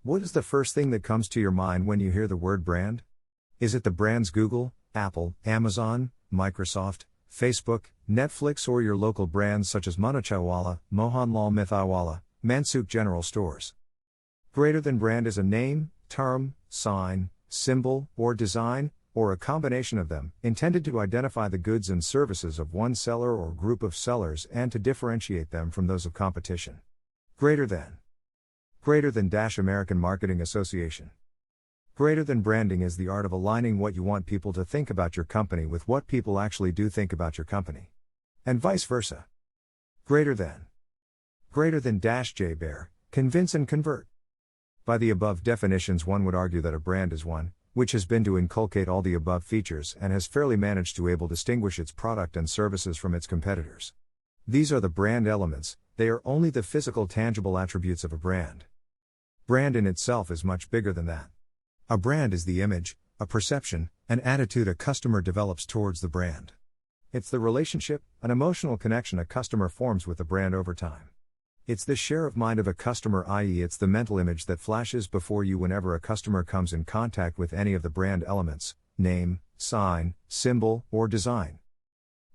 What is the first thing that comes to your mind when you hear the word brand? Is it the brands Google, Apple, Amazon, Microsoft, Facebook, Netflix, or your local brands such as Manachaiwala, Mohanlal Mithaiwala, Mansukh General Stores? Greater than brand is a name, term, sign, symbol, or design, or a combination of them, intended to identify the goods and services of one seller or group of sellers and to differentiate them from those of competition. Greater than. Greater than - American Marketing Association. Greater than branding is the art of aligning what you want people to think about your company with what people actually do think about your company. And vice versa. Greater than. Greater than - JBear, convince and convert. By the above definitions, one would argue that a brand is one which has been to inculcate all the above features and has fairly managed to able distinguish its product and services from its competitors. These are the brand elements, they are only the physical tangible attributes of a brand. Brand in itself is much bigger than that. A brand is the image, a perception, an attitude a customer develops towards the brand. It's the relationship, an emotional connection a customer forms with the brand over time. It's the share of mind of a customer, i.e., it's the mental image that flashes before you whenever a customer comes in contact with any of the brand elements, name, sign, symbol, or design.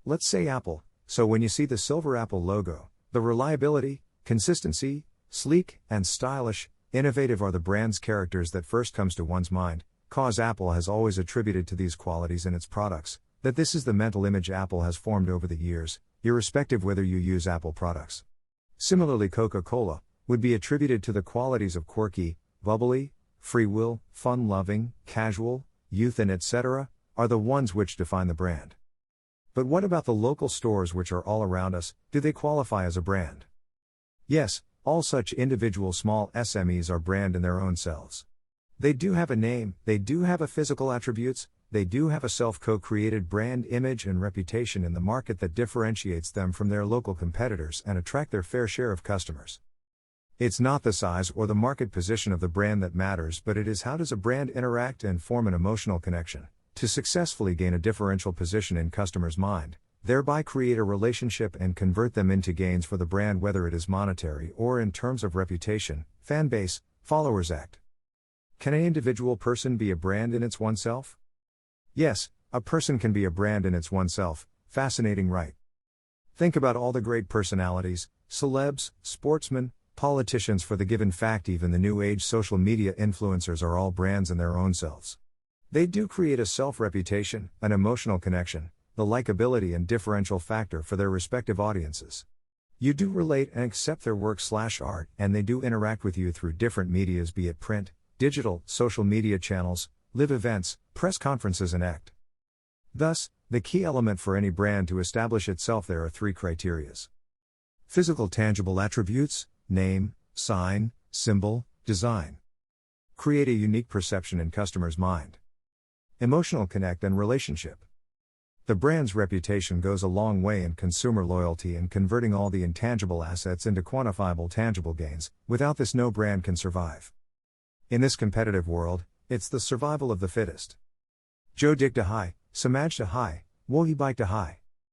Let's say Apple, so when you see the silver Apple logo, the reliability, consistency, sleek, and stylish, innovative are the brand's characters that first comes to one's mind, cause Apple has always attributed to these qualities in its products, that this is the mental image Apple has formed over the years, irrespective whether you use Apple products. Similarly, Coca-Cola would be attributed to the qualities of quirky, bubbly, free will, fun-loving, casual, youth, and etc., are the ones which define the brand. But what about the local stores which are all around us? Do they qualify as a brand? Yes, all such individual small SMEs are brand in their own selves. They do have a name, they do have a physical attributes, they do have a self-co-created brand image and reputation in the market that differentiates them from their local competitors and attract their fair share of customers. It's not the size or the market position of the brand that matters, but it is how does a brand interact and form an emotional connection to successfully gain a differential position in customers' mind, thereby create a relationship and convert them into gains for the brand, whether it is monetary or in terms of reputation, fan base, followers act. Can an individual person be a brand in its oneself? Yes, a person can be a brand in its oneself. Fascinating, right? Think about all the great personalities, celebs, sportsmen, politicians. For the given fact, even the new age social media influencers are all brands in their own selves. They do create a self-reputation, an emotional connection, the likability and differential factor for their respective audiences. You do relate and accept their work/art, and they do interact with you through different medias, be it print, digital, social media channels, live events, press conferences, and act. Thus, the key element for any brand to establish itself, there are three criterias. Physical tangible attributes, name, sign, symbol, design. Create a unique perception in customers' mind. Emotional connect and relationship. The brand's reputation goes a long way in consumer loyalty and converting all the intangible assets into quantifiable tangible gains. Without this, no brand can survive. In this competitive world, it's the survival of the fittest. Jo Dig to high, Samaj to high, Wohi Bike to high.